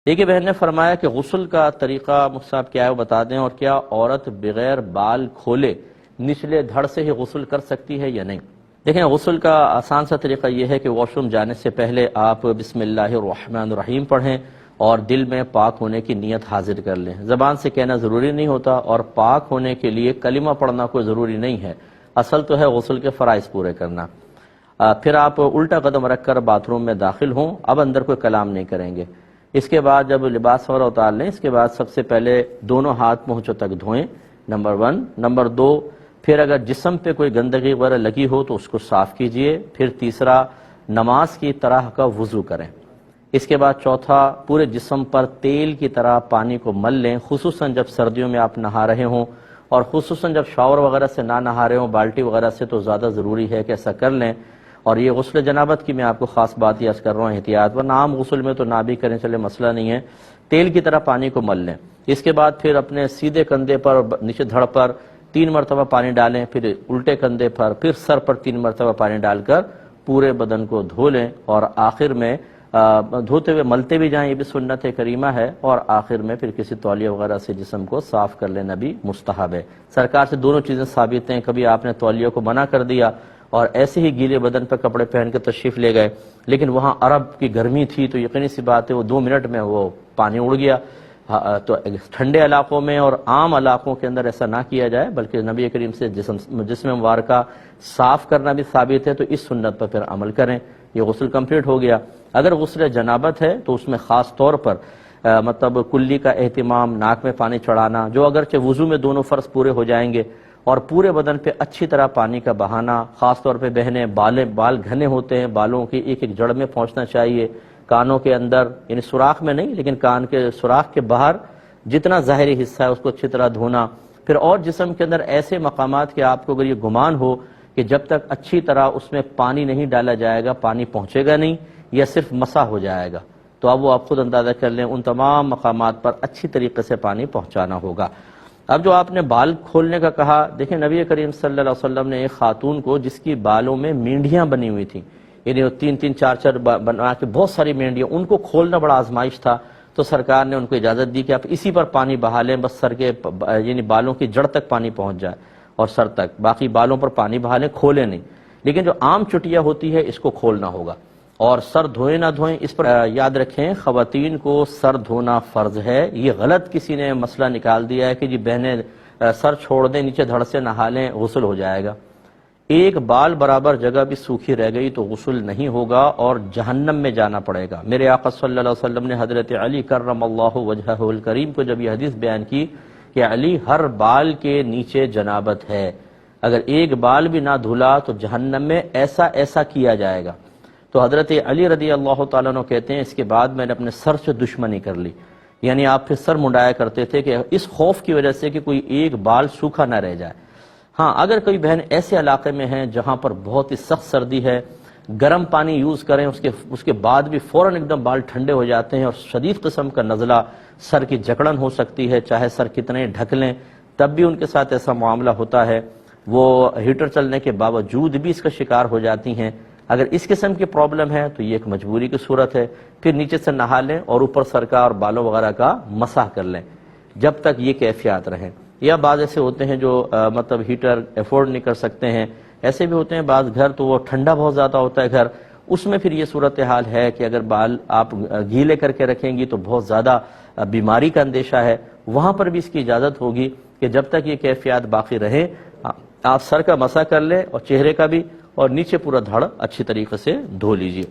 ایک بہن نے فرمایا کہ غسل کا طریقہ مصعب کیا ہے وہ بتا دیں، اور کیا عورت بغیر بال کھولے نچلے دھڑ سے ہی غسل کر سکتی ہے یا نہیں؟ دیکھیں، غسل کا آسان سا طریقہ یہ ہے کہ واش روم جانے سے پہلے آپ بسم اللہ الرحمن الرحیم پڑھیں اور دل میں پاک ہونے کی نیت حاضر کر لیں۔ زبان سے کہنا ضروری نہیں ہوتا، اور پاک ہونے کے لیے کلمہ پڑھنا کوئی ضروری نہیں ہے، اصل تو ہے غسل کے فرائض پورے کرنا۔ پھر آپ الٹا قدم رکھ کر باتھ روم میں داخل ہوں، اب اندر کوئی کلام نہیں کریں گے۔ اس کے بعد جب لباس وغیرہ اتار لیں، اس کے بعد سب سے پہلے دونوں ہاتھ پہنچوں تک دھوئیں، نمبر 1۔ نمبر 2، پھر اگر جسم پہ کوئی گندگی وغیرہ لگی ہو تو اس کو صاف کیجئے۔ پھر تیسرا، نماز کی طرح کا وضو کریں۔ اس کے بعد چوتھا، پورے جسم پر تیل کی طرح پانی کو مل لیں، خصوصاً جب سردیوں میں آپ نہا رہے ہوں، اور خصوصاً جب شاور وغیرہ سے نہ نہا رہے ہوں، بالٹی وغیرہ سے، تو زیادہ ضروری ہے کہ ایسا کر لیں۔ اور یہ غسل جنابت کی میں آپ کو خاص بات یہ کر رہا ہوں، احتیاط، ورنہ عام غسل میں تو نہ بھی کریں، چلے مسئلہ نہیں ہے، تیل کی طرح پانی کو مل لیں۔ اس کے بعد پھر اپنے سیدھے کندھے پر، نیچے دھڑ پر 3 مرتبہ پانی ڈالیں، پھر الٹے کندھے پر، پھر سر پر 3 مرتبہ پانی ڈال کر پورے بدن کو دھو لیں، اور آخر میں دھوتے ہوئے ملتے بھی جائیں، یہ بھی سنت کریمہ ہے، اور آخر میں پھر کسی تولیہ وغیرہ سے جسم کو صاف کر لینا بھی مستحب ہے۔ سرکار سے دونوں چیزیں ثابت ہیں، کبھی آپ نے تولیہ کو منع کر دیا اور ایسے ہی گیلے بدن پر کپڑے پہن کے تشریف لے گئے، لیکن وہاں عرب کی گرمی تھی تو یقینی سی بات ہے وہ 2 منٹ میں وہ پانی اڑ گیا۔ تو ٹھنڈے علاقوں میں اور عام علاقوں کے اندر ایسا نہ کیا جائے، بلکہ نبی کریم سے جسم مبارکہ صاف کرنا بھی ثابت ہے، تو اس سنت پر پھر عمل کریں۔ یہ غسل کمپلیٹ ہو گیا۔ اگر غسل جنابت ہے تو اس میں خاص طور پر مطلب کلی کا اہتمام، ناک میں پانی چڑھانا، جو اگرچہ وضو میں دونوں فرض پورے ہو جائیں گے، اور پورے بدن پہ اچھی طرح پانی کا بہانا، خاص طور پہ بہنیں بال گھنے ہوتے ہیں، بالوں کی ایک ایک جڑ میں پہنچنا چاہیے، کانوں کے اندر، یعنی سوراخ میں نہیں لیکن کان کے سوراخ کے باہر جتنا ظاہری حصہ ہے اس کو اچھی طرح دھونا۔ پھر اور جسم کے اندر ایسے مقامات کہ آپ کو اگر یہ گمان ہو کہ جب تک اچھی طرح اس میں پانی نہیں ڈالا جائے گا پانی پہنچے گا نہیں، یا صرف مسح ہو جائے گا، تو اب وہ آپ خود اندازہ کر لیں، ان تمام مقامات پر اچھی طریقے سے پانی پہنچانا ہوگا۔ اب جو آپ نے بال کھولنے کا کہا، دیکھیں نبی کریم صلی اللہ علیہ وسلم نے ایک خاتون کو جس کی بالوں میں مینڈیاں بنی ہوئی تھیں، یعنی 3 4 بنا کے بہت ساری مینڈیاں، ان کو کھولنا بڑا آزمائش تھا، تو سرکار نے ان کو اجازت دی کہ آپ اسی پر پانی بہا لیں، بس سر کے یعنی بالوں کی جڑ تک پانی پہنچ جائے اور سر تک، باقی بالوں پر پانی بہا لیں، کھولیں نہیں۔ لیکن جو عام چٹیا ہوتی ہے اس کو کھولنا ہوگا، اور سر دھوئیں نہ دھوئیں اس پر یاد رکھیں، خواتین کو سر دھونا فرض ہے۔ یہ غلط کسی نے مسئلہ نکال دیا ہے کہ جی بہنیں سر چھوڑ دیں، نیچے دھڑ سے نہا لیں، غسل ہو جائے گا۔ ایک بال برابر جگہ بھی سوکھی رہ گئی تو غسل نہیں ہوگا اور جہنم میں جانا پڑے گا۔ میرے آقا صلی اللہ علیہ وسلم نے حضرت علی کرم اللہ وجہہ الکریم کو جب یہ حدیث بیان کی کہ علی، ہر بال کے نیچے جنابت ہے، اگر ایک بال بھی نہ دھلا تو جہنم میں ایسا ایسا کیا جائے گا۔ تو حضرت علی رضی اللہ تعالیٰ عنہ کہتے ہیں، اس کے بعد میں نے اپنے سر سے دشمنی کر لی، یعنی آپ پھر سر منڈایا کرتے تھے کہ اس خوف کی وجہ سے کہ کوئی ایک بال سوکھا نہ رہ جائے۔ ہاں، اگر کوئی بہن ایسے علاقے میں ہیں جہاں پر بہت ہی سخت سردی ہے، گرم پانی یوز کریں، اس کے بعد بھی فوراً ایک دم بال ٹھنڈے ہو جاتے ہیں اور شدید قسم کا نزلہ، سر کی جکڑن ہو سکتی ہے، چاہے سر کتنے ڈھک لیں تب بھی ان کے ساتھ ایسا معاملہ ہوتا ہے، وہ ہیٹر چلنے کے باوجود بھی اس کا شکار ہو جاتی ہیں۔ اگر اس قسم کی پرابلم ہے تو یہ ایک مجبوری کی صورت ہے، پھر نیچے سے نہا لیں اور اوپر سر کا اور بالوں وغیرہ کا مسح کر لیں جب تک یہ کیفیات رہیں۔ یا بعض ایسے ہوتے ہیں جو مطلب ہیٹر افورڈ نہیں کر سکتے ہیں، ایسے بھی ہوتے ہیں بعض گھر تو وہ ٹھنڈا بہت زیادہ ہوتا ہے گھر، اس میں پھر یہ صورتحال ہے کہ اگر بال آپ گیلے کر کے رکھیں گی تو بہت زیادہ بیماری کا اندیشہ ہے، وہاں پر بھی اس کی اجازت ہوگی کہ جب تک یہ کیفیات باقی رہیں آپ سر کا مسح کر لیں اور چہرے کا بھی، اور نیچے پورا دھڑ اچھی طریقے سے دھو لیجیے۔